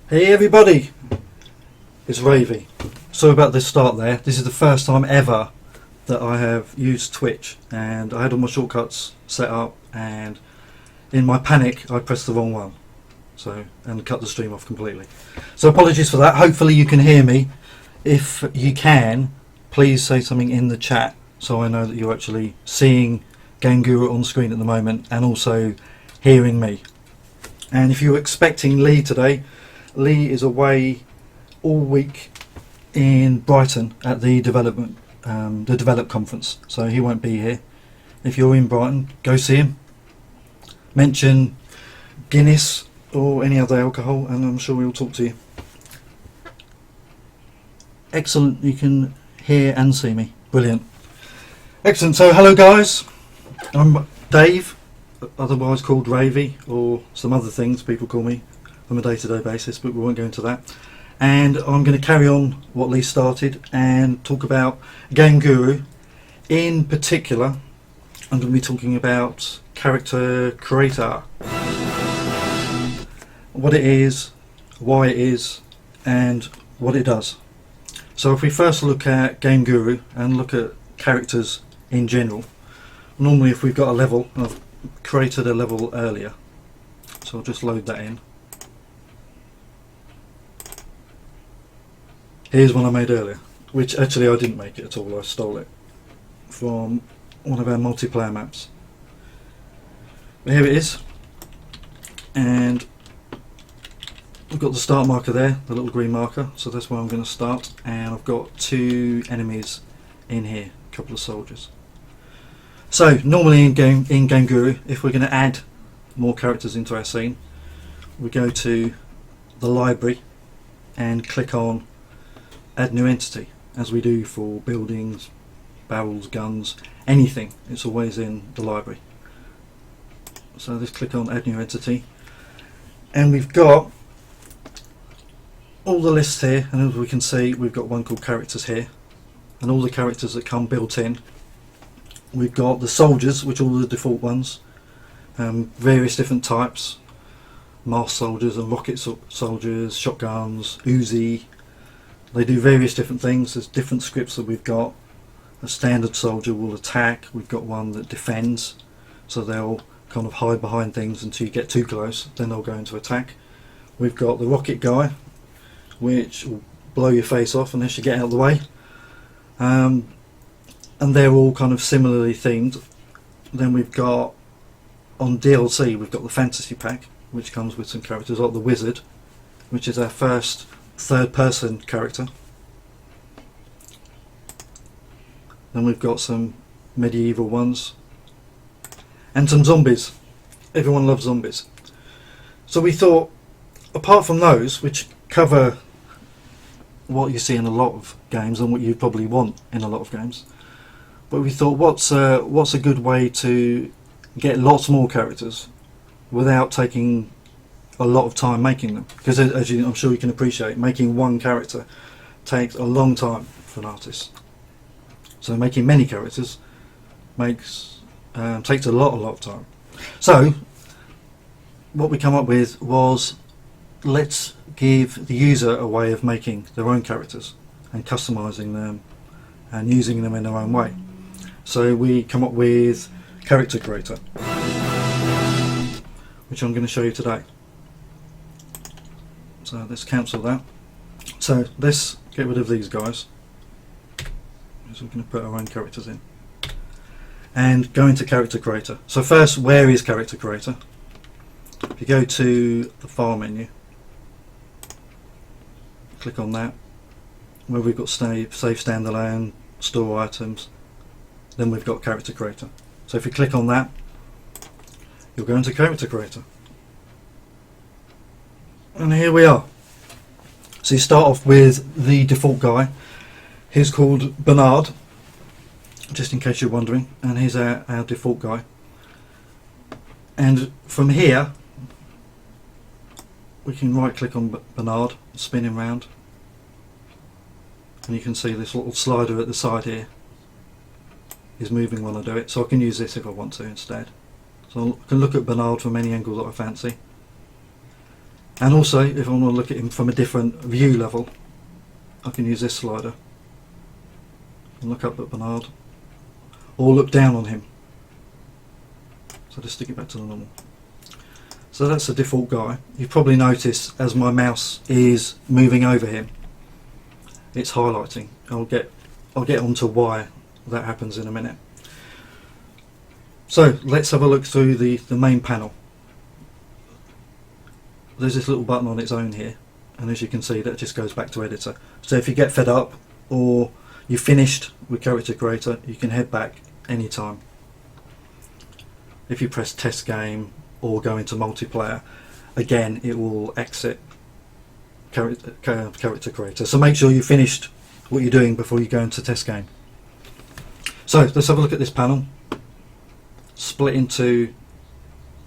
Hey everybody, it's Ravy. Sorry about this start there. This is the first time ever that I have used Twitch, and I had all my shortcuts set up, and in my panic I pressed the wrong one, and cut the stream off completely. So apologies for that. Hopefully you can hear me. If you can, please say something in the chat so I know that you're actually seeing GameGuru on screen at the moment and also hearing me. And if you're expecting Lee today, Lee is away all week in Brighton at the Develop conference, so he won't be here. If you're in Brighton, go see him. Mention Guinness or any other alcohol, and I'm sure he'll talk to you. Excellent, you can hear and see me. Brilliant. Excellent. So hello guys, I'm Dave, otherwise called Ravy, or some other things people call me on a day-to-day basis, but we won't go into that. And I'm going to carry on what Lee started and talk about GameGuru. In particular, I'm going to be talking about Character Creator, what it is, why it is, and what it does. So if we first look at GameGuru and look at characters in general, normally if we've got a level, and I've created a level earlier, so I'll just load that in. Here's one I made earlier, which actually I didn't make it at all, I stole it from one of our multiplayer maps. But here it is, and I've got the start marker there, the little green marker, so that's where I'm going to start, and I've got 2 enemies in here, a couple of soldiers. So normally in GameGuru, if we're going to add more characters into our scene, we go to the library and click on Add New Entity, as we do for buildings, barrels, guns, anything. It's always in the library. So let's click on Add New Entity, and we've got all the lists here, and as we can see we've got one called characters here, and all the characters that come built in. We've got the soldiers, which are all the default ones, various different types, masked soldiers and rocket soldiers, shotguns, Uzi. They do various different things. There's different scripts that we've got. A standard soldier will attack. We've got one that defends, so they'll kind of hide behind things until you get too close, then they'll go into attack. We've got the rocket guy, which will blow your face off unless you get out of the way. And they're all kind of similarly themed. Then we've got, on DLC, we've got the fantasy pack, which comes with some characters like the wizard, which is our first third-person character. Then we've got some medieval ones and some zombies. Everyone loves zombies. So we thought, apart from those, which cover what you see in a lot of games and what you probably want in a lot of games, but we thought, what's a good way to get lots more characters without taking a lot of time making them? Because as I'm sure you can appreciate, making one character takes a long time for an artist. So making many characters takes a lot of time. So what we come up with was, let's give the user a way of making their own characters and customizing them and using them in their own way. So we come up with Character Creator, which I'm going to show you today. So let's cancel that. So let's get rid of these guys. So we're going to put our own characters in and go into Character Creator. So first, where is Character Creator? If you go to the File menu, click on that, where we've got save standalone, store items, then we've got Character Creator. So if you click on that, you'll go into Character Creator. And here we are. So you start off with the default guy. He's called Bernard, just in case you're wondering, and here's our default guy. And from here, we can right click on Bernard, spin him round, and you can see this little slider at the side here is moving while I do it, so I can use this if I want to instead. So I can look at Bernard from any angle that I fancy. And also, if I want to look at him from a different view level, I can use this slider and look up at Bernard, or look down on him. So just stick it back to the normal. So that's the default guy. You probably notice as my mouse is moving over him, it's highlighting. I'll get onto why that happens in a minute. So let's have a look through the main panel. There's this little button on its own here, and as you can see, that just goes back to editor. So if you get fed up or you're finished with Character Creator, you can head back anytime. If you press test game or go into multiplayer, again it will exit Character Creator. So make sure you finished what you're doing before you go into test game. So let's have a look at this panel, split into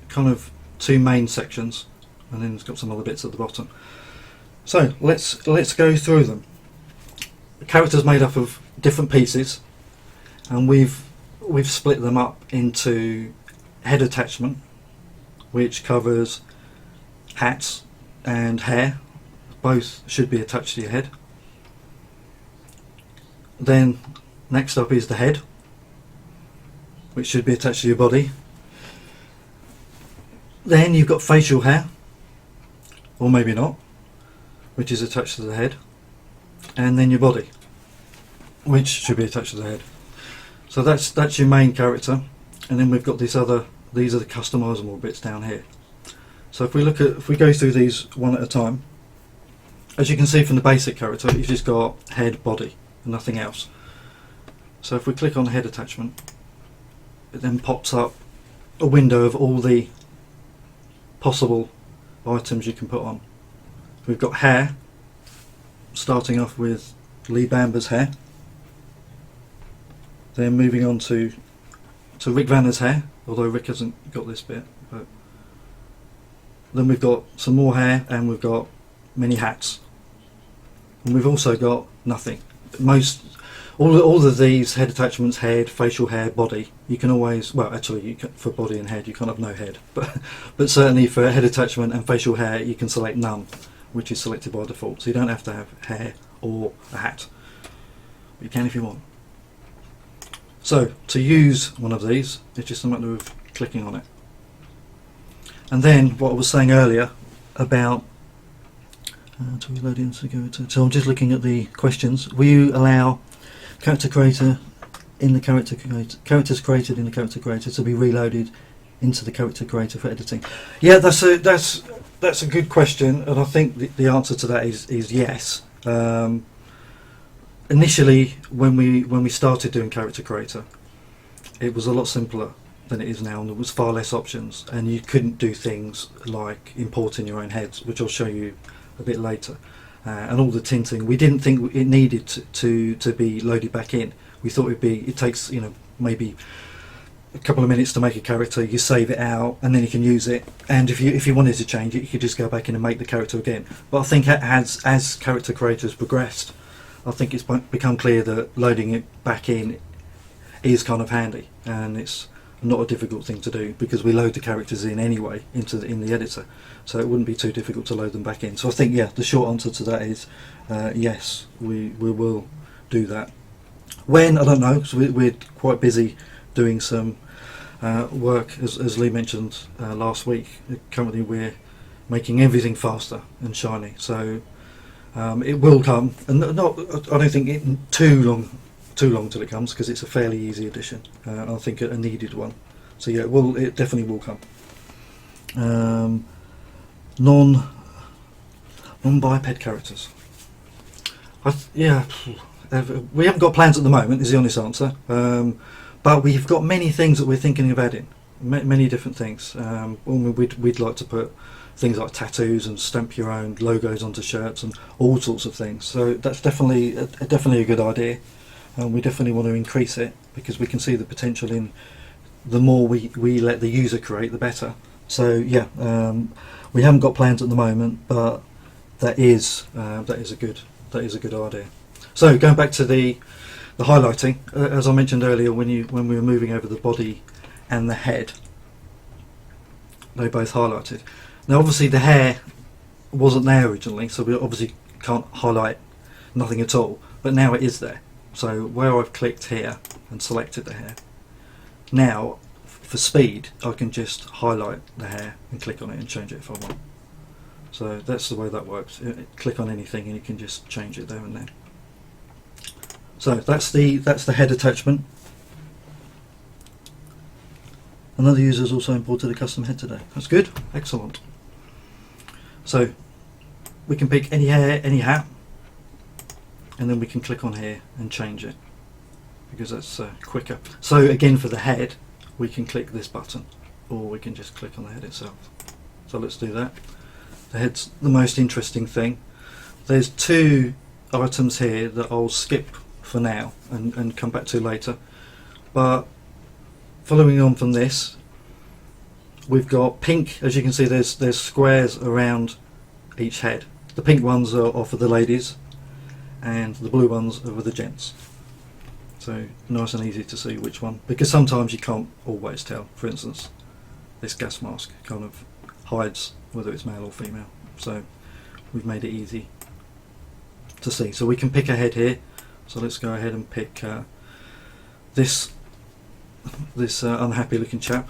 kind of two main sections, and then it's got some other bits at the bottom. So let's go through them. The character's made up of different pieces, and we've split them up into head attachment, which covers hats and hair. Both should be attached to your head. Then next up is the head, which should be attached to your body. Then you've got facial hair, or maybe not, which is attached to the head. And then your body, which should be attached to the head. So that's your main character. And then we've got these are the customizable bits down here. So if we go through these one at a time, as you can see from the basic character, you've just got head, body, and nothing else. So if we click on head attachment, it then pops up a window of all the possible items you can put on. We've got hair, starting off with Lee Bamber's hair, then moving on to Rick Vanner's hair, although Rick hasn't got this bit. But then we've got some more hair, and we've got many hats, and we've also got nothing. All of these head attachments, head, facial hair, body, you can always, well actually for body and head you can't have no head, but certainly for head attachment and facial hair you can select none, which is selected by default, so you don't have to have hair or a hat. But you can if you want. So to use one of these, it's just a matter of clicking on it. And then what I was saying earlier about to reload into Character. So I'm just looking at the questions. Will you allow characters created in the Character Creator to be reloaded into the Character Creator for editing? Yeah, that's a good question, and I think the answer to that is yes. Initially, when we started doing Character Creator, it was a lot simpler than it is now, and there was far less options, and you couldn't do things like importing your own heads, which I'll show you a bit later, and all the tinting. We didn't think it needed to be loaded back in. We thought it takes maybe a couple of minutes to make a character, you save it out and then you can use it, and if you wanted to change it you could just go back in and make the character again. But I think as Character Creators progressed, I think it's become clear that loading it back in is kind of handy, and it's not a difficult thing to do because we load the characters in anyway in the editor, so it wouldn't be too difficult to load them back in. So I think, yeah, the short answer to that is yes, we will do that. When, I don't know, because we're quite busy doing some work, as Lee mentioned last week. Currently we're making everything faster and shiny, so it will come, and I don't think it too long till it comes, because it's a fairly easy addition, I think a needed one. So yeah, it definitely will come. Non-biped characters. We haven't got plans at the moment, is the honest answer, but we've got many things that we're thinking of adding, many different things. We'd like to put things like tattoos and stamp your own logos onto shirts and all sorts of things, so that's definitely a good idea, and we definitely want to increase it because we can see the potential in the more we let the user create, the better. So yeah, we haven't got plans at the moment, but that is a good idea. So going back to the highlighting, as I mentioned earlier, when we were moving over the body and the head, they both highlighted. Now obviously the hair wasn't there originally, so we obviously can't highlight nothing at all, but now it is there. So where I've clicked here and selected the hair, now for speed I can just highlight the hair and click on it and change it if I want. So that's the way that works. Click on anything and you can just change it there and then. So that's the head attachment. Another user has also imported a custom head today. That's good, excellent. So we can pick any hair, any hat, and then we can click on here and change it, because that's quicker. So again, for the head we can click this button, or we can just click on the head itself. So let's do that. The head's the most interesting thing. There's two items here that I'll skip for now and come back to later, but following on from this, we've got pink. As you can see, there's squares around each head. The pink ones are for the ladies and the blue ones are for the gents. So nice and easy to see which one, because sometimes you can't always tell. For instance, this gas mask kind of hides whether it's male or female, so we've made it easy to see. So we can pick a head here, so let's go ahead and pick this unhappy looking chap,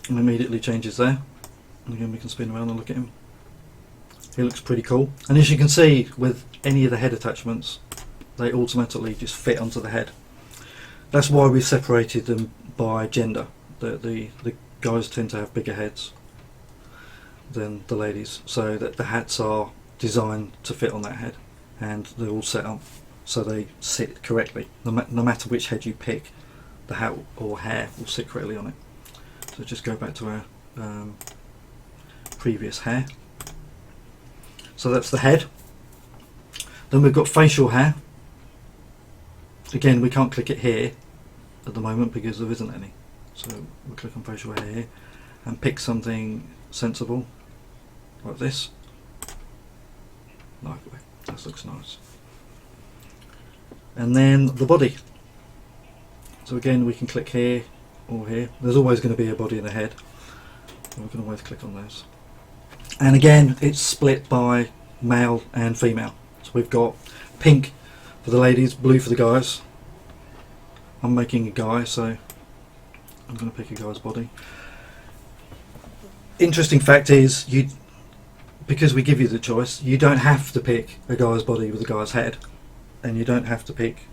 and immediately changes there. And again, we can spin around and look at him. He looks pretty cool, and as you can see with any of the head attachments, they automatically just fit onto the head. That's why we separated them by gender. The guys tend to have bigger heads than the ladies, so that the hats are designed to fit on that head, and they're all set up so they sit correctly. No matter which head you pick, the hat or hair will sit correctly on it. So just go back to our previous hair. So that's the head. Then we've got facial hair. Again, we can't click it here at the moment because there isn't any. So we'll click on facial hair here and pick something sensible like this. Lovely, that looks nice. And then the body. So again, we can click here or here. There's always going to be a body and a head, we can always click on those. And again, it's split by male and female. So we've got pink for the ladies, blue for the guys. I'm making a guy, so I'm going to pick a guy's body. Interesting fact is, because we give you the choice, you don't have to pick a guy's body with a guy's head, and you don't have to pick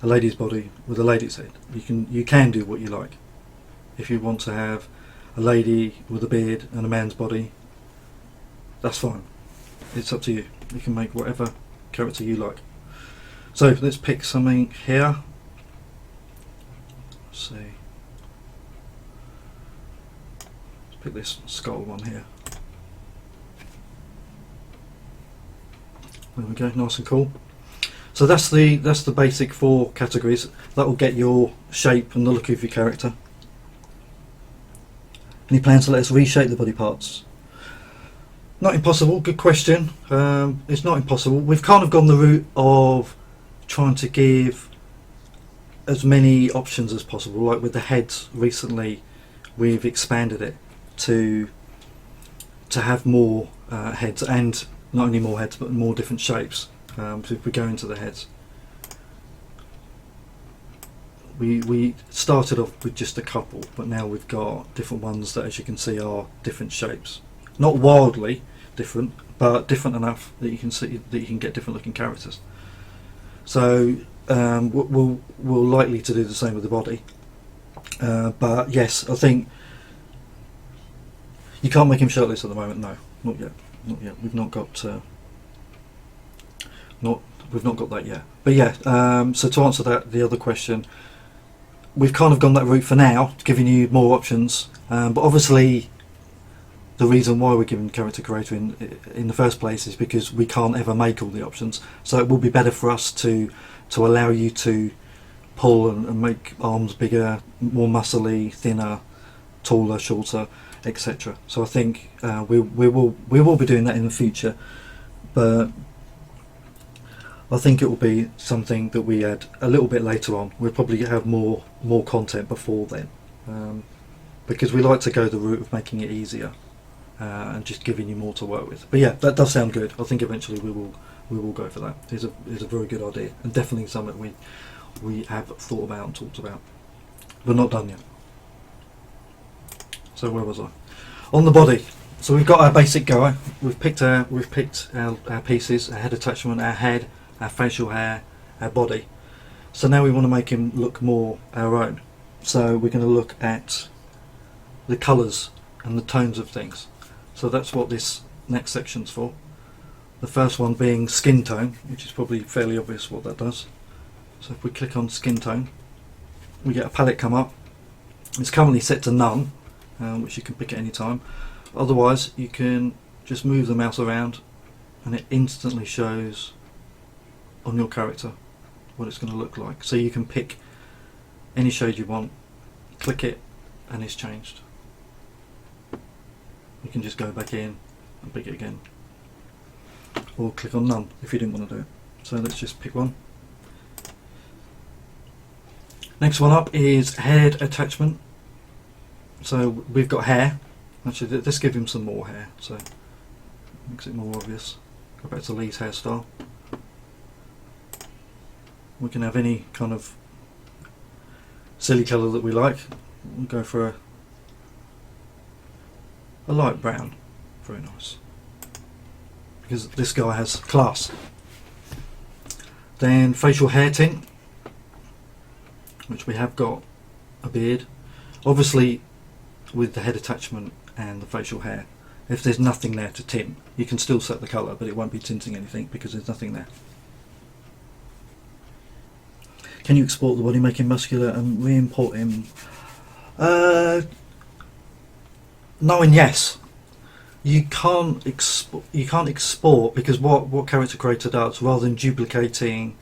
a lady's body with a lady's head. You can do what you like. If you want to have a lady with a beard and a man's body, that's fine. It's up to you. You can make whatever character you like. So let's pick something here. Let's see. Let's pick this skull one here. There we go, nice and cool. So that's the basic 4 categories. That will get your shape and the look of your character. Any plans to let us reshape the body parts? Not impossible, good question. It's not impossible. We've kind of gone the route of trying to give as many options as possible. Like with the heads recently, we've expanded it to have more heads, and not only more heads but more different shapes. So if we go into the heads, we started off with just a couple, but now we've got different ones that, as you can see, are different shapes. Not wildly different, but different enough that you can see that you can get different looking characters. So we're likely to do the same with the body. But yes, I think you can't make him shirtless at the moment. No, not yet. Not yet. We've not got that yet. But yeah. So to answer the other question, we've kind of gone that route for now, giving you more options. But obviously, the reason why we're giving character creator in the first place is because we can't ever make all the options. So it will be better for us to allow you to pull and make arms bigger, more muscly, thinner, taller, shorter, etc. So I think we will be doing that in the future, but I think it will be something that we add a little bit later on. We'll probably have more content before then, because we like to go the route of making it easier and just giving you more to work with. But yeah, that does sound good. I think eventually we will go for that. It's a very good idea, and definitely something we have thought about and talked about, but not done yet. So where was I? On the body. So we've got our basic guy. We've picked our pieces: our head attachment, our head, our facial hair, our body. So now we want to make him look more our own. So we're going to look at the colours and the tones of things. So that's what this next section's for. The first one being skin tone, which is probably fairly obvious what that does. So if we click on skin tone, we get a palette come up. It's currently set to none, which you can pick at any time. Otherwise, you can just move the mouse around and it instantly shows on your character what it's going to look like. So you can pick any shade you want, click it, and it's changed. You can just go back in and pick it again, or click on none if you didn't want to do it. So let's just pick one. Next one up is head attachment. So we've got hair. Actually, let's give him some more hair, so makes it more obvious. Go back to Lee's hairstyle. We can have any kind of silly colour that we like. We'll go for a light brown. Very nice, because this guy has class. Then facial hair tint, which we have got a beard. Obviously, with the head attachment and the facial hair, if there's nothing there to tint, you can still set the colour, but it won't be tinting anything because there's nothing there. Can you export the body, make him muscular and re-import him? No and yes. You can't export, because what Character Creator does, rather than duplicating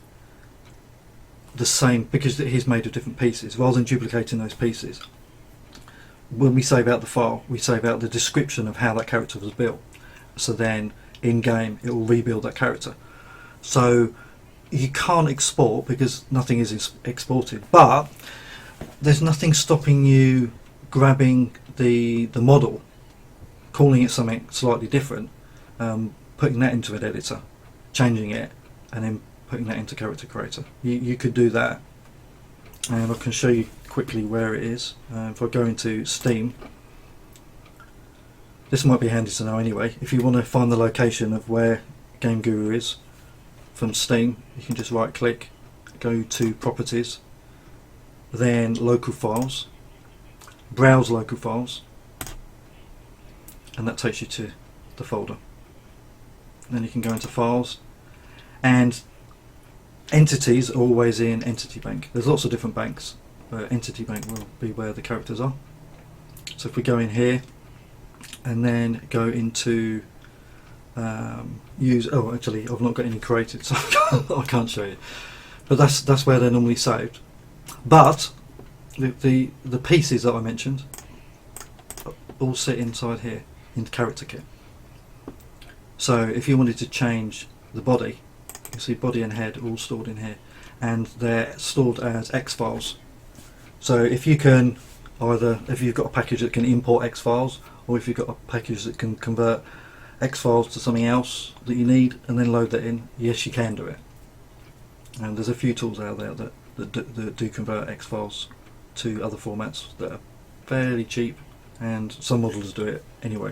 the same, because he's made of different pieces, rather than duplicating those pieces, when we save out the file, we save out the description of how that character was built. So then in game it will rebuild that character. So you can't export because nothing is exported, but there's nothing stopping you grabbing the model, calling it something slightly different, putting that into an editor, changing it, and then putting that into Character Creator. You could do that, and I can show you quickly where it is. If I go into Steam, this might be handy to know anyway. If you want to find the location of where GameGuru is from Steam, you can just right click, go to Properties, then Local Files, Browse Local Files, and that takes you to the folder. Then you can go into Files, and entities are always in Entity Bank. There's lots of different banks, but Entity Bank will be where the characters are. So if we go in here and then go into use, oh actually I've not got any created, so I can't show you, but that's where they're normally saved. But the pieces that I mentioned all sit inside here in Character Kit. So if you wanted to change the body, you can see body and head all stored in here, and they're stored as X files. So if you can either, if you've got a package that can import X files, or if you've got a package that can convert X files to something else that you need and then load that in, yes you can do it. And there's a few tools out there that do convert X files to other formats that are fairly cheap, and some modelers do it anyway.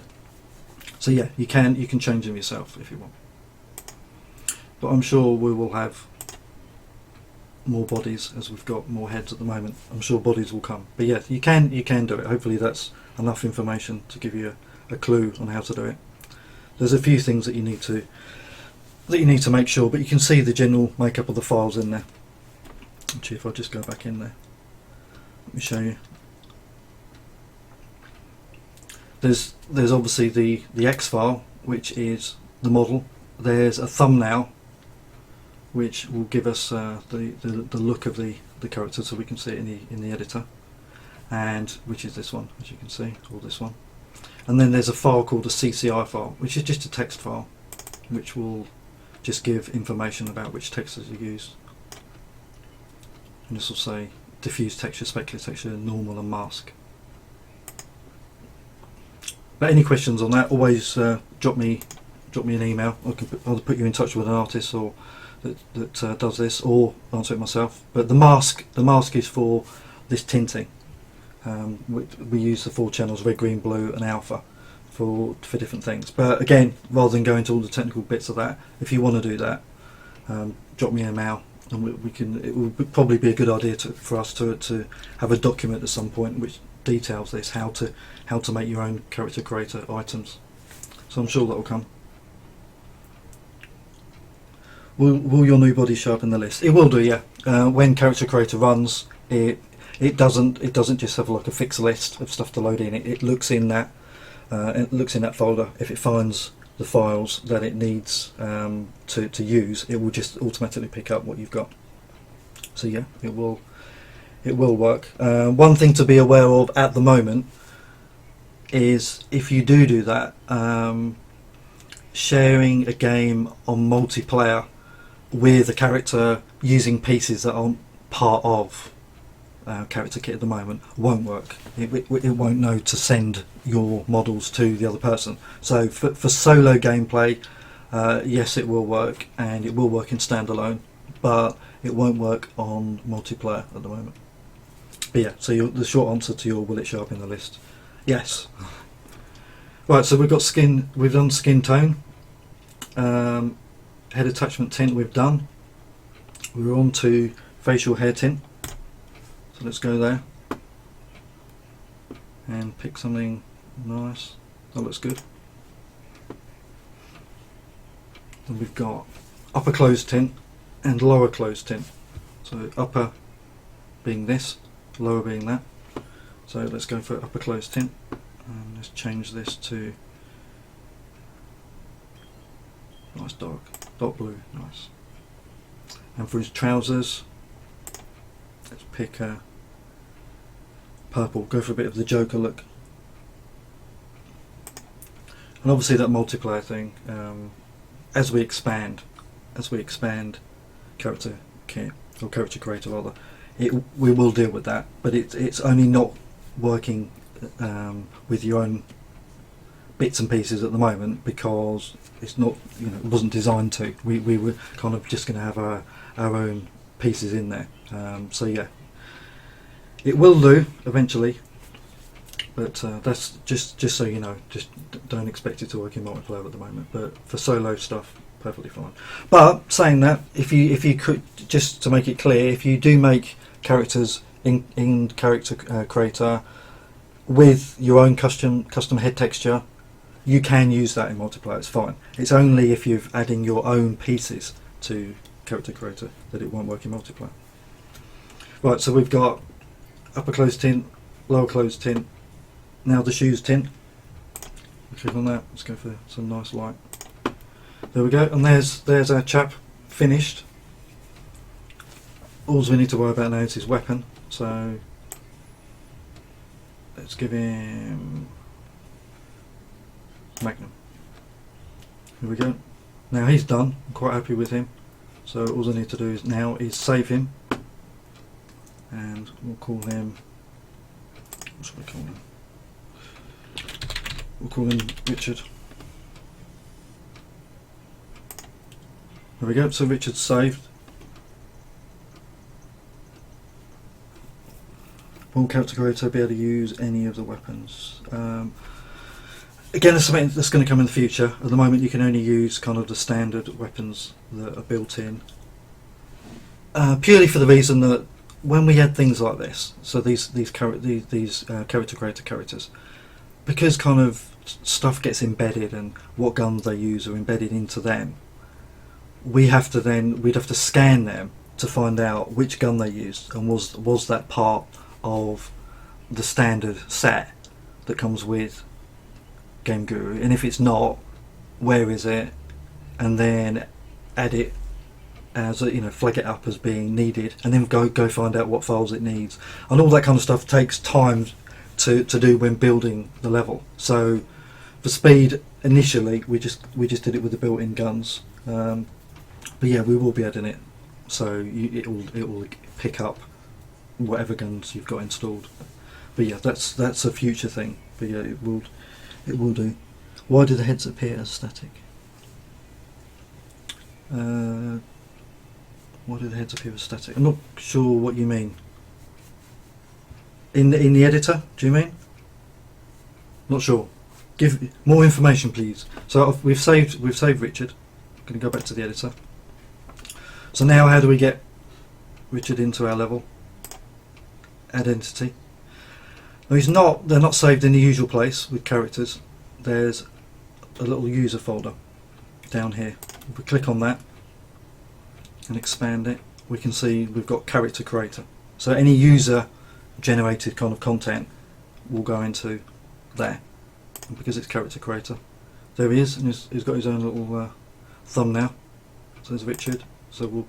So yeah, you can change them yourself if you want. But I'm sure we will have more bodies as we've got more heads at the moment. I'm sure bodies will come. But yeah, you can do it. Hopefully that's enough information to give you a clue on how to do it. There's a few things that you need to make sure, but you can see the general makeup of the files in there. Actually, if I just go back in there, let me show you. There's obviously the X file, which is the model. There's a thumbnail, which will give us the look of the character, so we can see it in the editor, and which is this one, as you can see, or this one. And then there's a file called a CCI file, which is just a text file, which will just give information about which textures are used. And this will say diffuse texture, specular texture, normal and mask. But any questions on that, always drop me an email. I can either put you in touch with an artist or that does this, or answer it myself. But the mask is for this tinting. We use the 4 channels, red, green, blue and alpha for different things. But again, rather than go into all the technical bits of that, if you want to do that, drop me a mail, and we can. It would probably be a good idea for us to have a document at some point which details this, how to make your own character creator items. So I'm sure that will come. Will your new body show up in the list? It will do, yeah. When character creator runs, it doesn't just have like a fixed list of stuff to load in. It looks in that folder. If it finds the files that it needs to use, it will just automatically pick up what you've got. So yeah, it will work. One thing to be aware of at the moment is if you do that, sharing a game on multiplayer with a character using pieces that aren't part of character kit at the moment won't work. It won't know to send your models to the other person. So for solo gameplay, yes, it will work, and it will work in standalone, but it won't work on multiplayer at the moment. But yeah, so the short answer to your will it show up in the list? Yes. Right, so we've done skin tone, head attachment tint we've done. We're on to facial hair tint. So let's go there and pick something nice. That looks good. Then we've got upper closed tint and lower closed tint. So upper being this, lower being that. So let's go for upper closed tint, and let's change this to nice dark blue, nice. And for his trousers, let's pick a purple, go for a bit of the Joker look. And obviously that multiplayer thing, as we expand character kit, or character creator rather, we will deal with that, but it's only not working with your own bits and pieces at the moment because it's not, it wasn't designed to. We were kind of just going to have our own pieces in there. So yeah, it will do eventually, but that's just so you know, just don't expect it to work in multiplayer at the moment. But for solo stuff, perfectly fine. But saying that, if you could, just to make it clear, if you do make characters in character creator with your own custom head texture, you can use that in multiplayer. It's fine. It's only if you're adding your own pieces to character creator that it won't work in multiplayer. Right, so we've got upper closed tint, lower closed tint. Now the shoes tint. Click on that. Let's go for some nice light. There we go, and there's our chap finished. All we need to worry about now is his weapon. So let's give him Magnum. Here we go. Now he's done. I'm quite happy with him. So all I need to do now is save him, and we'll call him. What should we call him? We'll call him Richard. There we go. So Richard's saved. Will character creator be able to use any of the weapons? Again, that's something that's going to come in the future. At the moment, you can only use kind of the standard weapons that are built in. Purely for the reason that when we add things like this, so these character creator characters, because kind of stuff gets embedded and what guns they use are embedded into them, we'd have to scan them to find out which gun they used and was that part of the standard set that comes with GameGuru, and if it's not, where is it, and then add it as flag it up as being needed, and then go find out what files it needs, and all that kind of stuff takes time to do when building the level. So for speed, initially we just did it with the built-in guns, but yeah, we will be adding it, so it will pick up whatever guns you've got installed. But yeah, that's a future thing. But yeah, It will do. Why do the heads appear as static? Why do the heads appear as static? I'm not sure what you mean. In the editor, do you mean? Not sure. Give more information, please. So we've saved Richard. I'm going to go back to the editor. So now, how do we get Richard into our level? Add entity. Now they're not saved in the usual place with characters. There's a little user folder down here. If we click on that and expand it, we can see we've got character creator. So any user generated kind of content will go into there. And because it's character creator, there he is, and he's got his own little thumbnail. So there's Richard. So we'll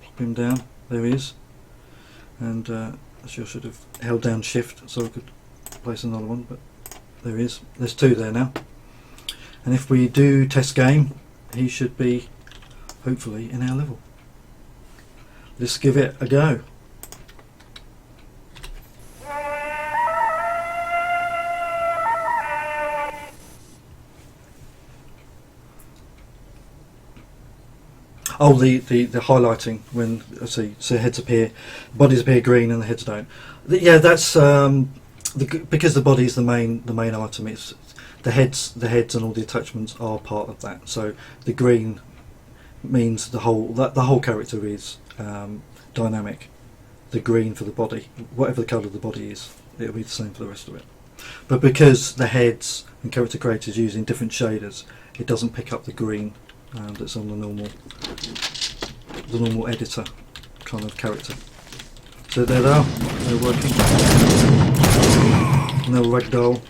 plop him down. There he is. And actually I should have held down shift so I could place another one, but there he is. There's two there now. And if we do test game, he should be hopefully in our level. Let's give it a go. Oh, the highlighting when so heads appear, bodies appear green and the heads don't. Yeah, that's because the body is the main item. It's the heads and all the attachments are part of that. So the green means the whole character is dynamic. The green for the body, whatever the colour of the body is, it'll be the same for the rest of it. But because the heads and character creators using different shaders, it doesn't pick up the green that's on the normal editor kind of character. So there they are. They're working. No ragdoll.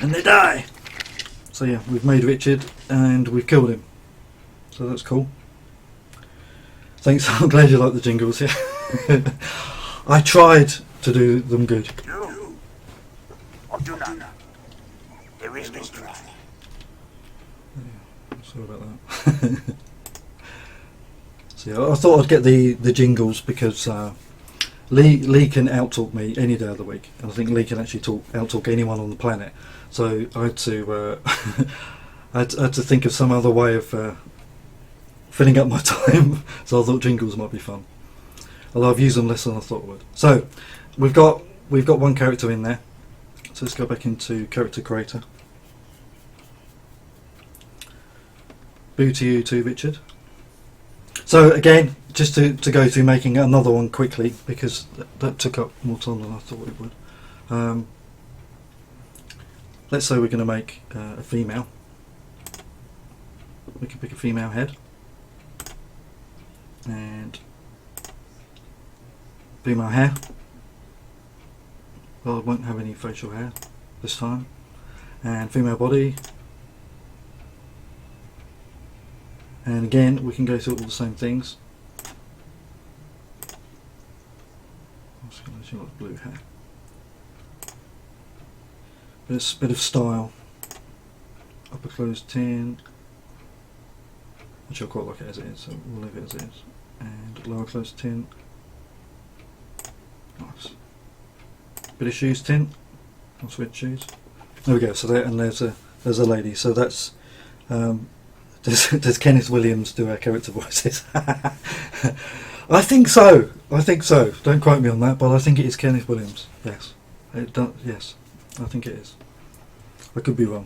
And they die. So yeah, we've made Richard and we've killed him. So that's cool. Thanks. I'm glad you like the jingles. Yeah. I tried to do them good. Do not. There is no try. Sorry about that. So yeah, I thought I'd get the jingles because Lee can out-talk me any day of the week, and I think Lee can actually out-talk anyone on the planet. So I had to I had to think of some other way of filling up my time. So I thought jingles might be fun. Although I've used them less than I thought I would. So we've got one character in there. So let's go back into character creator. Boo to you too, Richard. So again, just to go through making another one quickly, because that took up more time than I thought it would. Let's say we're going to make a female. We can pick a female head and female hair. Well, I won't have any facial hair this time. And female body. And again, we can go through all the same things. She likes blue hair. Bit of style. Upper closed tin. Which I quite like it as it is, so we'll leave it as it is. And lower closed tin. Nice. Bit of shoes tint. I'll switch shoes. There we go. So there's a lady. So that's does Kenneth Williams do our character voices? I think so. Don't quote me on that, but I think it is Kenneth Williams. Yes. Yes. I think it is. I could be wrong.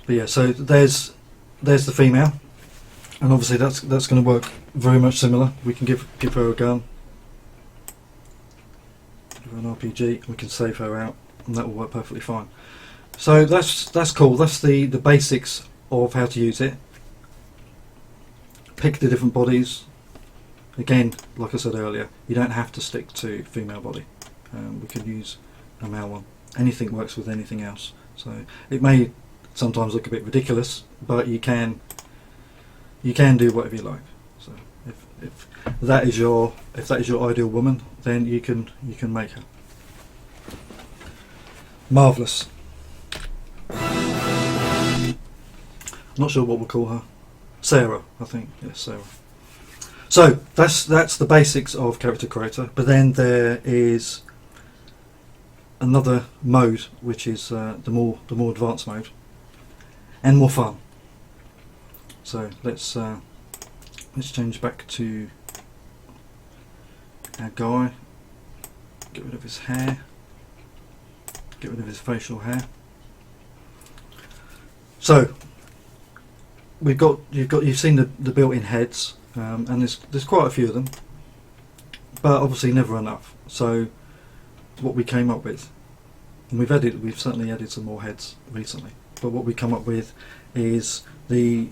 But yeah. So there's the female, and obviously that's going to work very much similar. We can give her a gun. An RPG, we can save her out, and that will work perfectly fine. So that's cool. That's the basics of how to use it. Pick the different bodies. Again, like I said earlier, you don't have to stick to female body. We can use a male one. Anything works with anything else. So it may sometimes look a bit ridiculous, but you can do whatever you like. So if that is your ideal woman, then you can make her. Marvellous. I'm not sure what we'll call her. Sarah, I think. Yes, Sarah. So that's the basics of Character Creator, but then there is another mode, which is the more advanced mode and more fun. So let's change back to our guy. Get rid of his hair. Get rid of his facial hair. So you've seen the built-in heads, and there's quite a few of them, but obviously never enough. So what we came up with, and we've certainly added some more heads recently, but what we come up with is the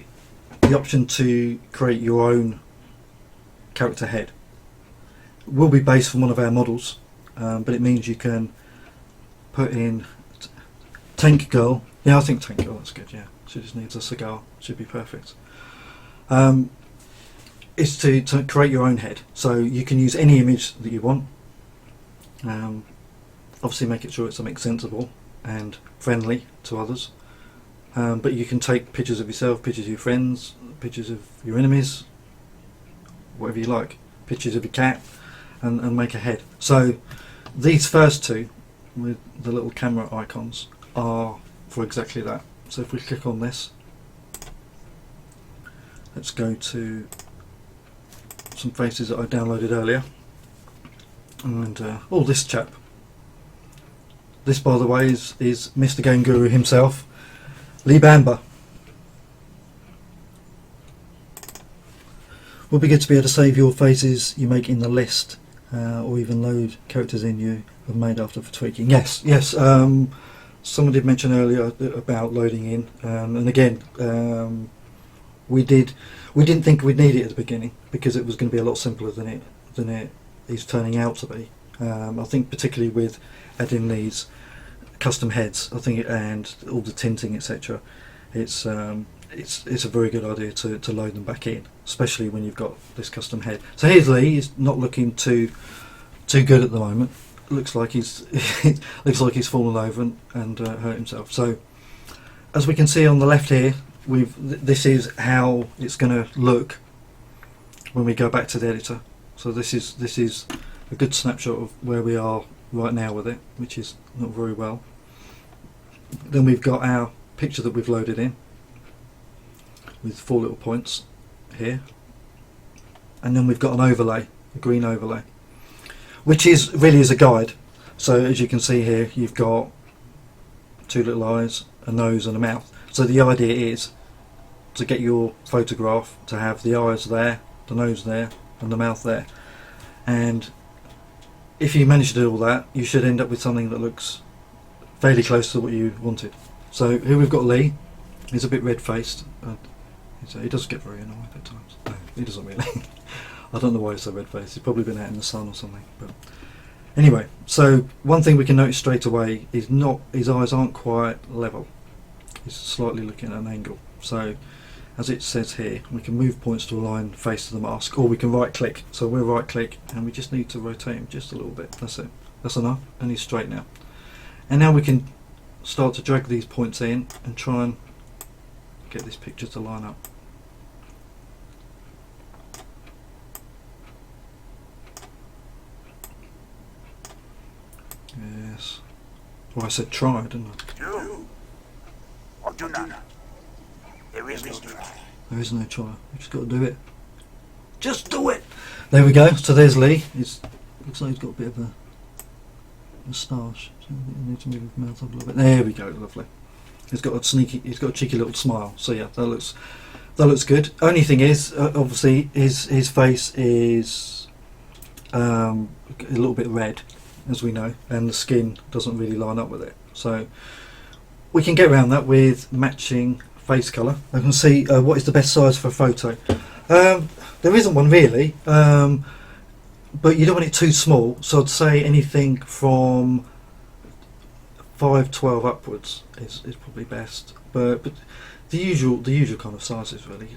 option to create your own character head. It will be based from one of our models, but it means you can put in Tank Girl. Yeah, I think Tank Girl, that's good, yeah. She just needs a cigar, should be perfect. Is to create your own head. So you can use any image that you want. Obviously make it sure it's something sensible and friendly to others. But you can take pictures of yourself, pictures of your friends, pictures of your enemies, whatever you like, pictures of your cat, and make a head. So these first two, with the little camera icons, are for exactly that. So if we click on this, let's go to some faces that I downloaded earlier, and this chap. This, by the way, is Mr. GameGuru himself, Lee Bamber. Would be good to be able to save your faces you make in the list, or even load characters in you have made after for tweaking. Yes. Someone did mention earlier about loading in, and again, we didn't think we'd need it at the beginning because it was going to be a lot simpler than it is turning out to be. I think particularly with adding these custom heads, I think, and all the tinting, etc. It's a very good idea to load them back in, especially when you've got this custom head. So here's Lee. He's not looking too good at the moment. Looks like he's fallen over and hurt himself. So as we can see on the left here, this is how it's going to look when we go back to the editor. So this is a good snapshot of where we are right now with it, which is not very well. Then we've got our picture that we've loaded in with 4 little points here, and then we've got an overlay, a green overlay, which is really a guide. So as you can see here, you've got 2 little eyes, a nose and a mouth. So the idea is to get your photograph to have the eyes there, the nose there and the mouth there, and if you manage to do all that, you should end up with something that looks fairly close to what you wanted. So here we've got Lee. He's a bit red-faced. He does get very annoyed at times. No, he doesn't really. I don't know why he's so red-faced. He's probably been out in the sun or something. But anyway, so one thing we can notice straight away is his eyes aren't quite level. He's slightly looking at an angle. So as it says here, we can move points to align face to the mask, or we can right-click. So we'll right-click, and we just need to rotate him just a little bit. That's it. That's enough, and he's straight now. And now we can start to drag these points in and try and get this picture to line up. Yes. Well, I said try, didn't I? Do or do not. There is no try. There is no try. You just got to do it. Just do it. There we go. So there's Lee. Looks like he's got a bit of a moustache. So I need to move his mouth up a little bit. There we go. Lovely. He's got a cheeky little smile. So yeah, that looks good. Only thing is, obviously, his face is a little bit red, as we know, and the skin doesn't really line up with it. So we can get around that with matching face colour. I can see what is the best size for a photo. There isn't one really, but you don't want it too small. So I'd say anything from 512 upwards is probably best. But the usual kind of sizes really.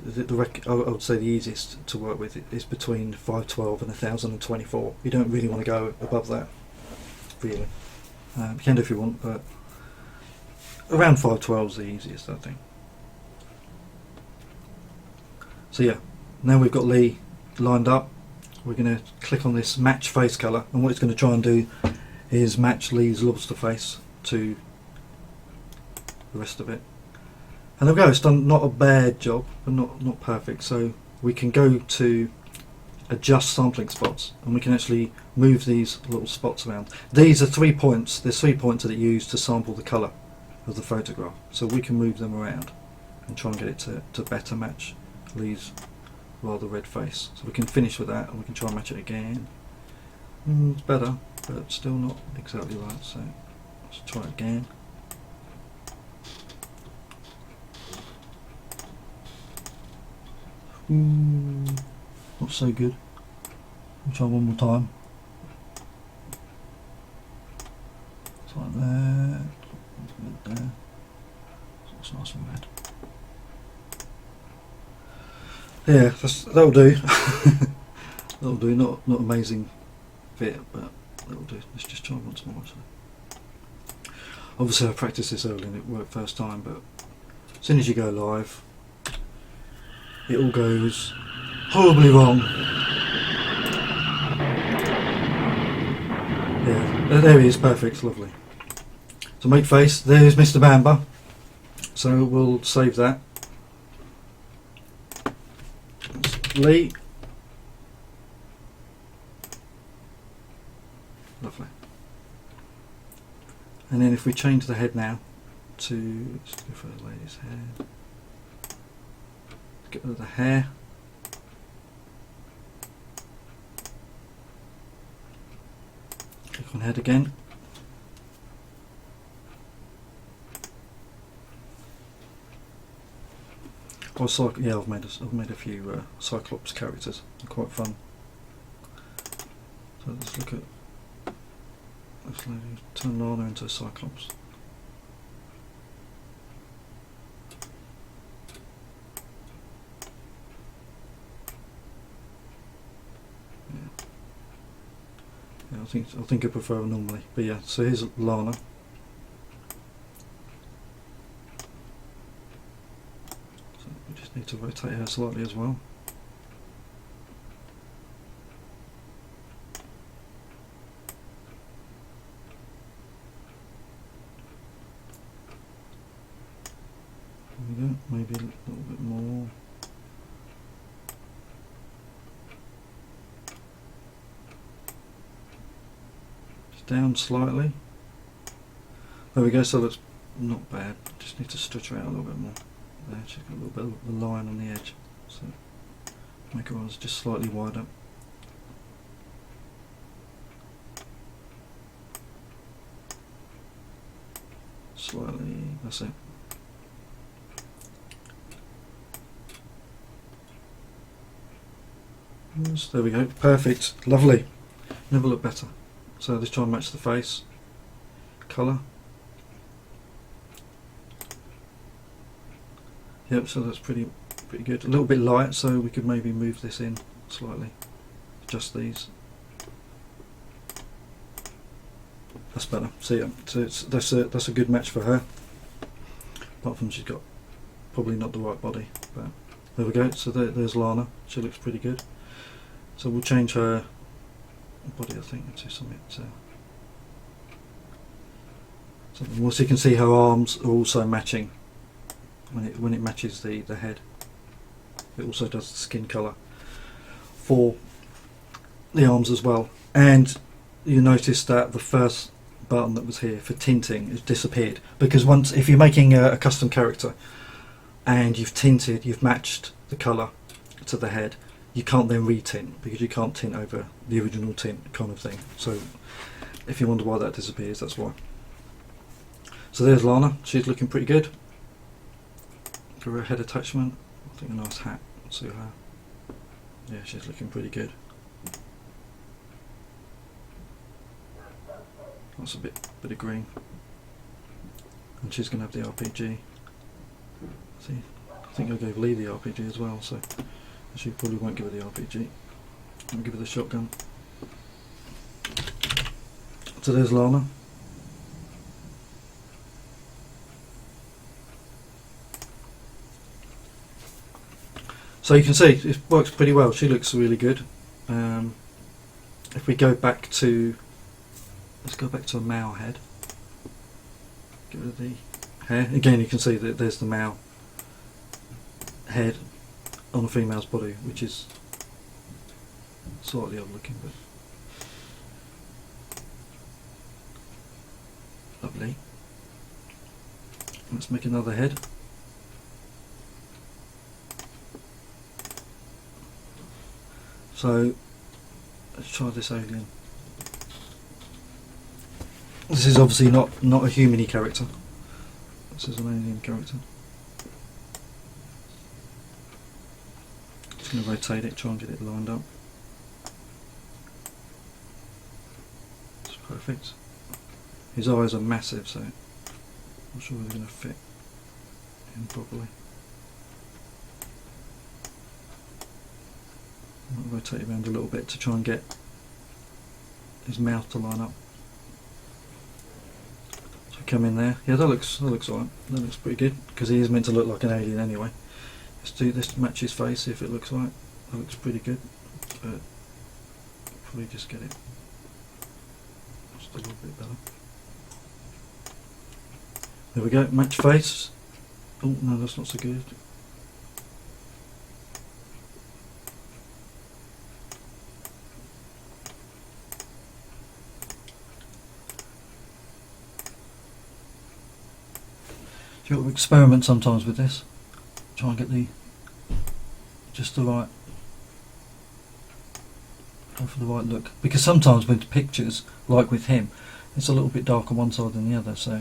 I would say the easiest to work with is between 512 and 1024. You don't really want to go above that, really. You can do if you want, but around 512 is the easiest, I think. So yeah, now we've got Lee lined up, we're going to click on this match face colour, and what it's going to try and do is match Lee's lobster face to the rest of it. And there we go, it's done not a bad job, but not perfect. So we can go to adjust sampling spots, and we can actually move these little spots around. These are 3 points, there's 3 points that it used to sample the colour of the photograph, so we can move them around and try and get it to better match Lee's rather red face. So we can finish with that, and we can try and match it again. It's better, but still not exactly right, so let's try it again. Not so good. We'll try one more time. It's like that. There. It's nice and red. Yeah, that'll do. That'll do. Not amazing fit, but that'll do. Let's just try once more. Actually. Obviously, I practiced this early and it worked first time, but as soon as you go live, it all goes horribly wrong. Yeah, there he is, perfect, lovely. So make face, there's Mr. Bamba. So we'll save that. Lee. Lovely. And then if we change the head now to, let's go for the lady's head. Get rid of the hair. Click on head again. Or yeah, I've made a few Cyclops characters. They're quite fun. So let's look at this lady. Turn Lana into a Cyclops. Yeah, I think I prefer her normally. But yeah, so here's Lana. So we just need to rotate her slightly as well. There we go, maybe a little bit more. Down slightly. There we go, so that's not bad. Just need to stretch her out a little bit more. There, she's got a little bit of a line on the edge. So make her eyes just slightly wider. Slightly, that's it. Yes, there we go, perfect, lovely. Never looked better. So let's try and match the face colour. Yep, so that's pretty good. A little bit light, so we could maybe move this in slightly. Adjust these. That's better. So yeah, so that's a good match for her. Apart from she's got probably not the right body, but there we go. So there's Lana. She looks pretty good. So we'll change her body, I think, into something more, so you can see her arms are also matching when it matches the head. It also does the skin colour for the arms as well. And you notice that the first button that was here for tinting has disappeared, because once, if you're making a custom character and you've matched the colour to the head, you can't then retint, because you can't tint over the original tint kind of thing. So if you wonder why that disappears, that's why. So there's Lana, she's looking pretty good. For her head attachment, I think a nice hat will suit her. Yeah, she's looking pretty good. That's a bit of green. And she's going to have the RPG. See, I think I gave Lee the RPG as well, so she probably won't give her the RPG. I'll give her the shotgun. So there's Lana. So you can see it works pretty well. She looks really good. If we go back to, let's go back to a male head. Get rid of the hair. Again, you can see that there's the male head on a female's body, which is slightly odd looking, but lovely. Let's make another head. So let's try this alien. This is obviously not a human-y character. This is an alien character. Just going to rotate it, try and get it lined up. It's perfect. His eyes are massive, so I'm not sure they're going to fit in properly. I'll rotate it around a little bit to try and get his mouth to line up. So come in there. Yeah, that looks alright. That looks pretty good because he is meant to look like an alien anyway. Let's do this to match his face. See if it looks right. That looks pretty good. But probably just get it just a little bit better. There we go. Match face. Oh no, that's not so good. So you've got to experiment sometimes with this. Try and get just the right, go for the right look. Because sometimes with pictures, like with him, it's a little bit darker on one side than the other. So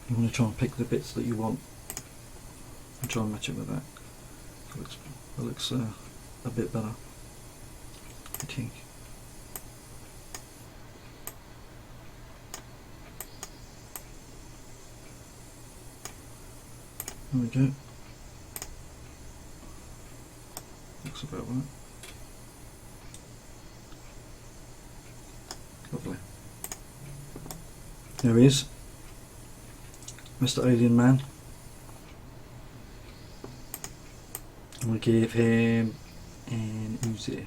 you want to try and pick the bits that you want and try and match it with that. That looks a bit better, I think. There we go. Looks about right. Lovely. There he is, Mr. Alien Man. I'm going to give him an Uzi.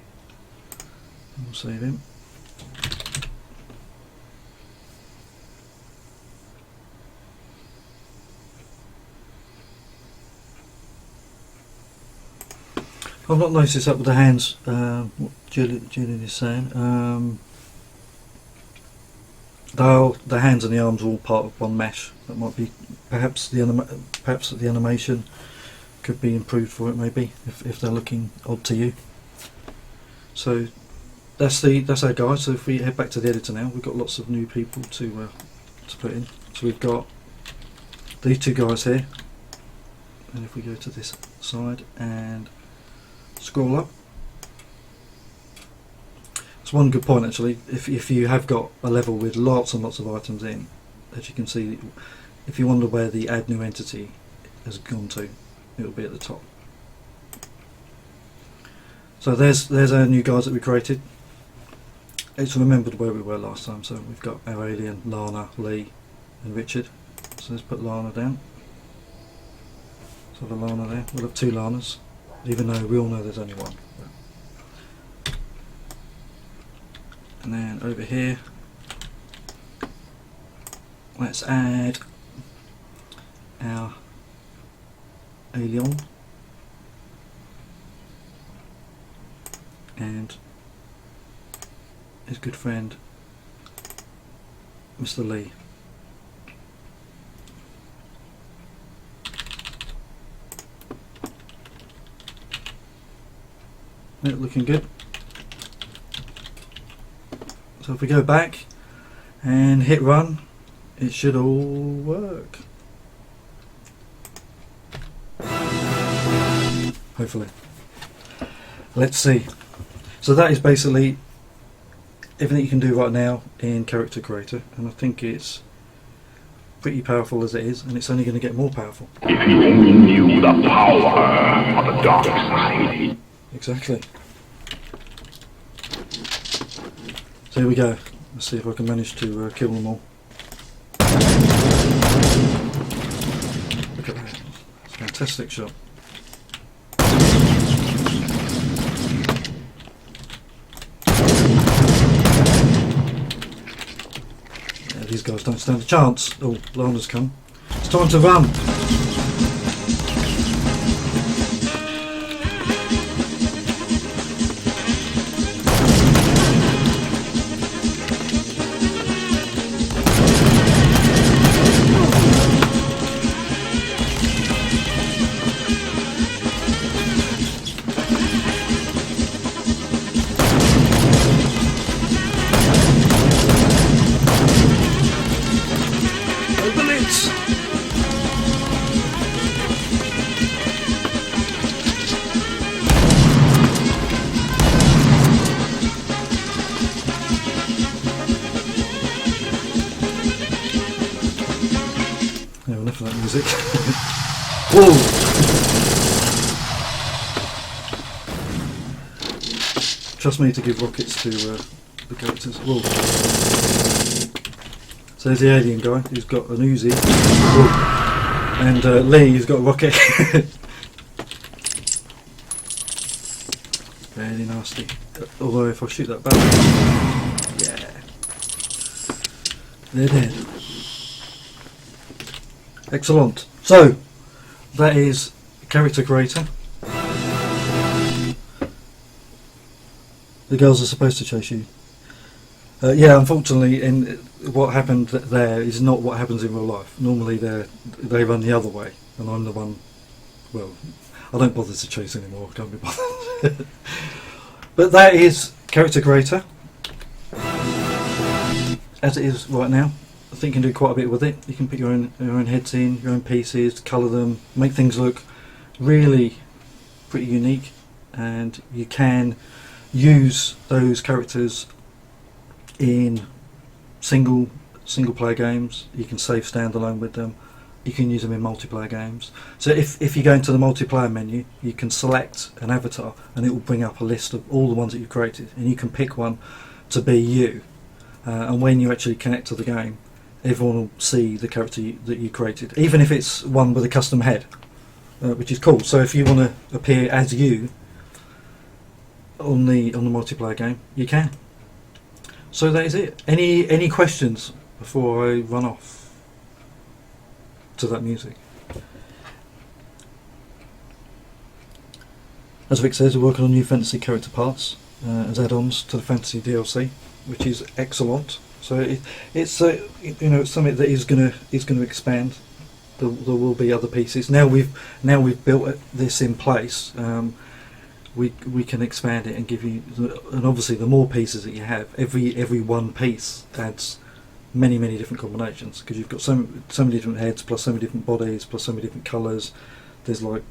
We'll save him. I've not noticed that with the hands, what Julian is saying. The hands and the arms are all part of one mesh. That might be perhaps the animation could be improved for it, maybe if they're looking odd to you. So that's our guide. So if we head back to the editor now, we've got lots of new people to put in. So we've got these two guys here, and if we go to this side and scroll up, it's one good point actually. If you have got a level with lots and lots of items in, as you can see, if you wonder where the add new entity has gone to, it'll be at the top. So there's our new guys that we created. It's remembered where we were last time, so we've got our alien, Lana, Lee and Richard. So let's put Lana down. So the Lana there, we'll have two Lanas, even though we all know there's only one. And then over here, let's add our alien and his good friend Mr. Lee. Yeah, looking good. So if we go back and hit run, it should all work. Hopefully. Let's see. So that is basically everything you can do right now in Character Creator, and I think it's pretty powerful as it is, and it's only going to get more powerful. If you only knew the power of the dark side. Exactly. So here we go. Let's see if I can manage to kill them all. Look at that. It's a fantastic shot. these guys don't stand a chance. Oh, Lana's come. It's time to run. Enough of that music. Whoa! Trust me to give rockets to the characters. Whoa! So there's the alien guy who's got an Uzi. Whoa. And Lee who's got a rocket. Very nasty. Although if I shoot that barrel, yeah, they're dead. Excellent. So that is character creator. The girls are supposed to chase you. Yeah, unfortunately, in what happened there is not what happens in real life. Normally, they run the other way, and I'm the one. Well, I don't bother to chase anymore. I can't be bothered. But that is character creator, as it is right now. I think you can do quite a bit with it. You can put your own heads in, your own pieces, colour them, make things look really pretty unique, and you can use those characters in single player games. You can save standalone with them. You can use them in multiplayer games. So if you go into the multiplayer menu, you can select an avatar and it will bring up a list of all the ones that you've created, and you can pick one to be you. And when you actually connect to the game, everyone will see the character that you created, even if it's one with a custom head, which is cool. So if you want to appear as you on the multiplayer game, you can. So that is it. Any questions before I run off to that music? As Vic says, we're working on new fantasy character parts as add-ons to the fantasy DLC, which is excellent. So it's it's something that is going to expand. There will be other pieces. Now we've built this in place. We can expand it and give you, and obviously the more pieces that you have, every one piece adds many different combinations, because you've got so many different heads, plus so many different bodies, plus so many different colours. There's like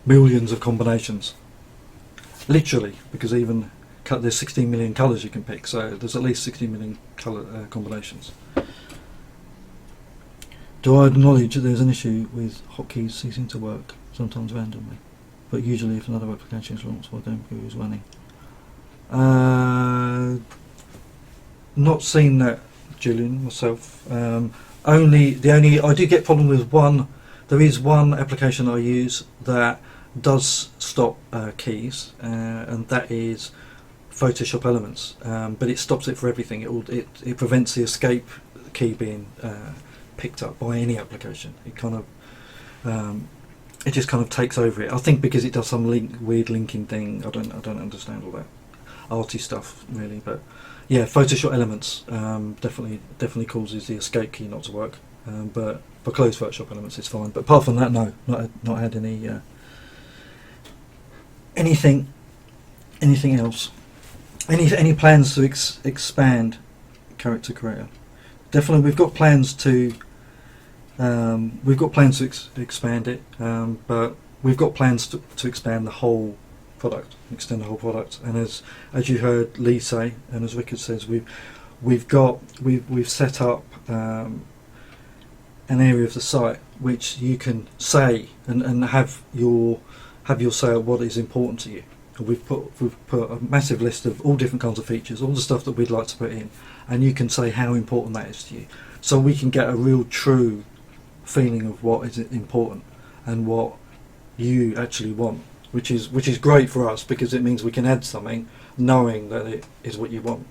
millions of combinations, literally, because even there's 16 million colours you can pick, so there's at least 16 million colour combinations. Do I acknowledge that there's an issue with hotkeys ceasing to work, sometimes randomly, but usually if another application is launched while GameGuru is running? Not seen that, Julian, myself. I do get problem with one. There is one application I use that does stop keys, and that is Photoshop Elements, but it stops it for everything. It prevents the escape key being picked up by any application. It just kind of takes over it. I think because it does some weird linking thing. I don't understand all that arty stuff really, but yeah, Photoshop Elements definitely causes the escape key not to work. But for closed Photoshop Elements, it's fine. But apart from that, no, not had any anything else. Any plans to expand character creator? Definitely, we've got plans to expand it, but we've got plans to expand the whole product, extend the whole product. And as you heard Lee say, and as Rickard says, we've set up an area of the site which you can say and have your say of what is important to you. We've put a massive list of all different kinds of features, all the stuff that we'd like to put in, and you can say how important that is to you, so we can get a real true feeling of what is important and what you actually want, which is great for us, because it means we can add something knowing that it is what you want.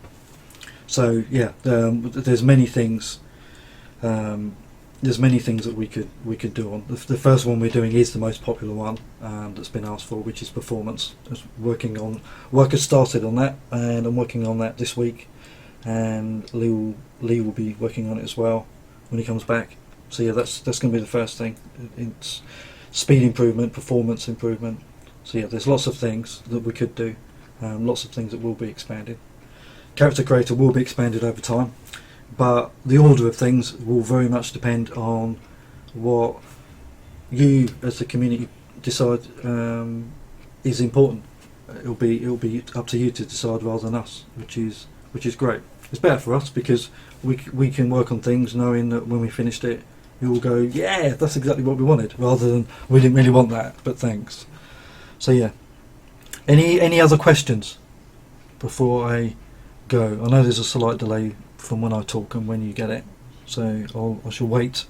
So yeah, there's many things. There's many things that we could do on. The first one we're doing is the most popular one that's been asked for, which is performance. Work has started on that, and I'm working on that this week. And Lee will be working on it as well when he comes back. So yeah, that's going to be the first thing. It's speed improvement, performance improvement. So yeah, there's lots of things that we could do, lots of things that will be expanded. Character Creator will be expanded over time, but the order of things will very much depend on what you as the community decide is important. It'll be up to you to decide rather than us, which is great. It's better for us because we can work on things knowing that when we finished it, you will go, yeah, that's exactly what we wanted, rather than we didn't really want that, but thanks. So yeah, any other questions before I go? I know there's a slight delay from when I talk and when you get it, so I shall wait.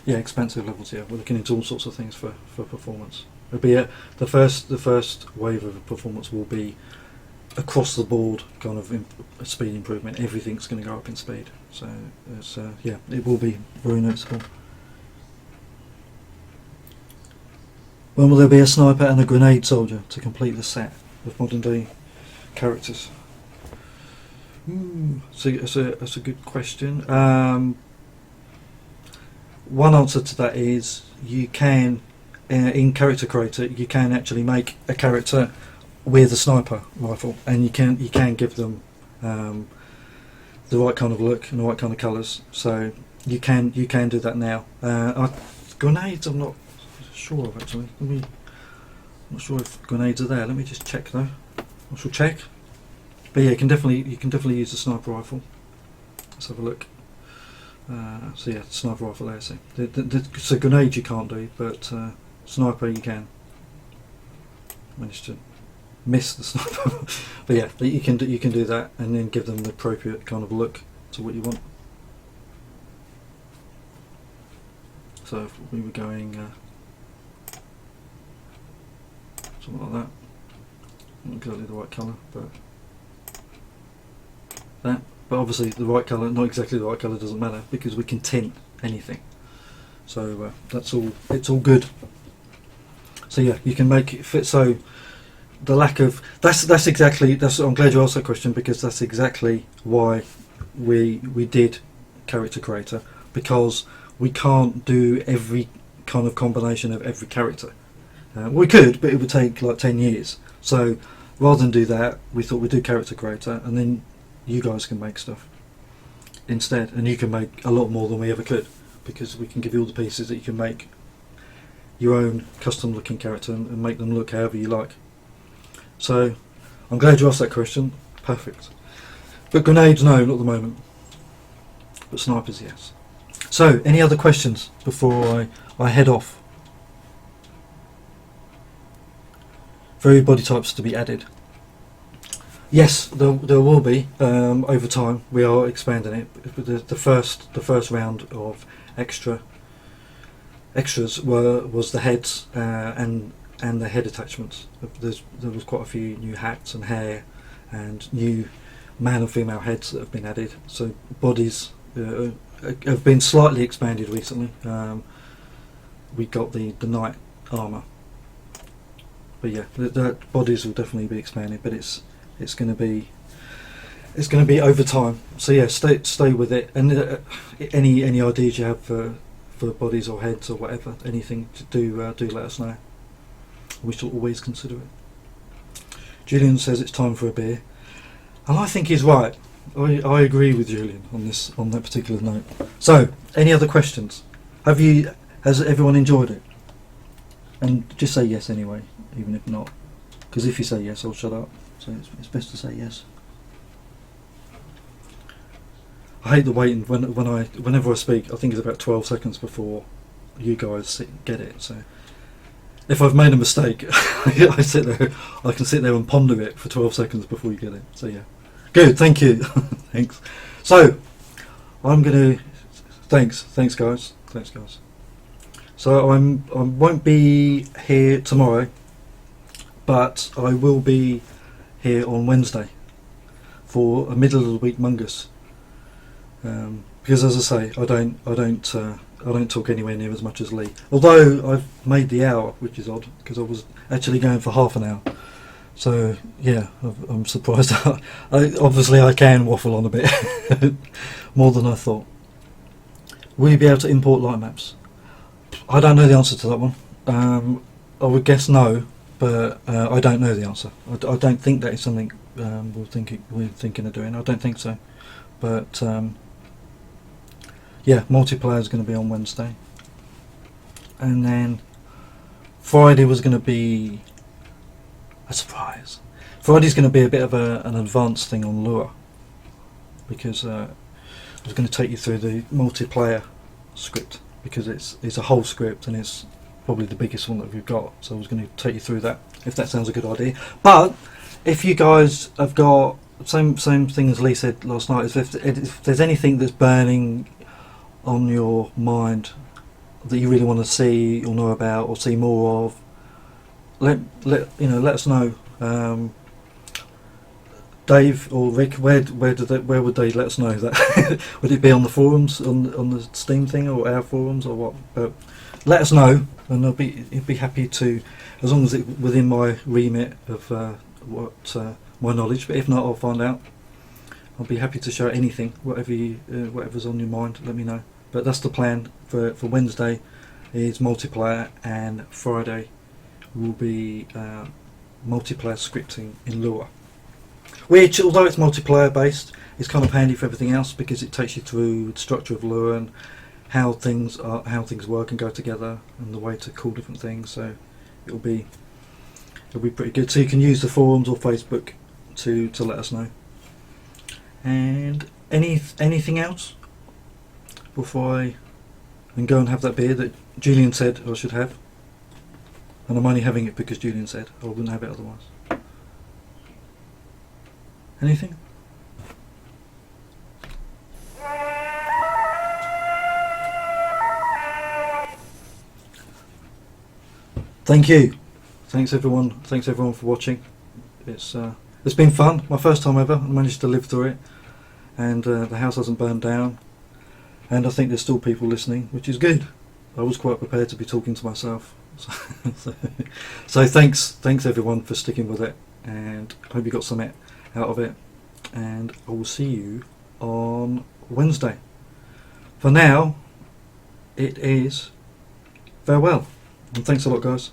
Yeah, expensive levels. Yeah, we're looking into all sorts of things for performance. It'll be the first wave of performance will be across the board kind of speed improvement. Everything's going to go up in speed. So it's, yeah, it will be very noticeable. When will there be a sniper and a grenade soldier to complete the set of modern day characters? So that's a good question. One answer to that is you can, in Character Creator, you can actually make a character with a sniper rifle, and you can give them the right kind of look and the right kind of colours. So you can do that now. Grenades, I'm not sure of actually. I'm not sure if grenades are there. Let me just check though. I shall check. But yeah, you can definitely use the sniper rifle. Let's have a look. So yeah, sniper rifle there. So grenades you can't do, but sniper you can. Managed to miss the sniper, but yeah, you can do that, and then give them the appropriate kind of look to what you want. So if we were going something like that, not exactly the right colour, but that. But obviously the right colour, not exactly the right colour, doesn't matter because we can tint anything. So that's all. It's all good. So yeah, you can make it fit. So the lack of that's I'm glad you asked that question, because that's exactly why we did Character Creator, because we can't do every kind of combination of every character. We could, but it would take like 10 years. So rather than do that, we thought we'd do Character Creator, and then you guys can make stuff instead, and you can make a lot more than we ever could, because we can give you all the pieces that you can make your own custom looking character and make them look however you like. So I'm glad you asked that question. Perfect. But grenades, no, not at the moment. But snipers, yes. So any other questions before I head off? Very body types to be added. Yes, there will be over time. We are expanding it. The first round of extras was the heads and the head attachments. There was quite a few new hats and hair and new male and female heads that have been added. So bodies have been slightly expanded recently. We got the knight armour, but yeah, the bodies will definitely be expanded. But it's going to be over time. So yeah, stay with it. And any ideas you have for bodies or heads or whatever, anything to do let us know. We shall always consider it. Julian says it's time for a beer, and I think he's right. I agree with Julian on that particular note. So, any other questions? Has everyone enjoyed it? And just say yes anyway, even if not, because if you say yes, I'll shut up. So it's best to say yes. I hate the waiting whenever I speak. I think it's about 12 seconds before you guys get it. So if I've made a mistake, I can sit there and ponder it for 12 seconds before you get it. So yeah, good. Thank you. Thanks. So I'm gonna thanks guys. So I won't be here tomorrow, but I will be here on Wednesday for a middle of the week Mungus. Because as I say, I don't talk anywhere near as much as Lee. Although I've made the hour, which is odd because I was actually going for half an hour. So yeah, I'm surprised. Obviously I can waffle on a bit more than I thought. Will you be able to import light maps? I don't know the answer to that one. I would guess no, but I don't know the answer. I don't think that is something we're thinking of doing. I don't think so. But yeah, multiplayer is going to be on Wednesday, and then Friday was going to be a surprise. Friday's going to be a bit of an advanced thing on Lure, because I was going to take you through the multiplayer script, because it's a whole script and it's probably the biggest one that we've got. So I was going to take you through that, if that sounds a good idea. But if you guys have got same thing as Lee said last night, is if there's anything that's burning on your mind that you really want to see or know about or see more of, let us know. Dave or Rick, where would they let us know that? Would it be on the forums, on the Steam thing, or our forums, or what? But let us know, and I'd be happy to, as long as it's within my remit of my knowledge. But if not, I'll find out. I'll be happy to share anything, whatever's on your mind. Let me know. But that's the plan for Wednesday, is multiplayer, and Friday will be multiplayer scripting in Lua. Which, although it's multiplayer based, is kind of handy for everything else, because it takes you through the structure of Lua and how things work and go together, and the way to call different things. So it'll be pretty good. So you can use the forums or Facebook to let us know. And anything else before I go and have that beer that Julian said I should have, and I'm only having it because Julian said. I wouldn't have it otherwise. Anything? Thank you. Thanks everyone for watching. It's been fun. My first time ever. I managed to live through it, and the house hasn't burned down, and I think there's still people listening, which is good. I was quite prepared to be talking to myself. So thanks everyone for sticking with it, and I hope you got something out of it, and I will see you on Wednesday. For now, it is farewell, and thanks a lot, guys.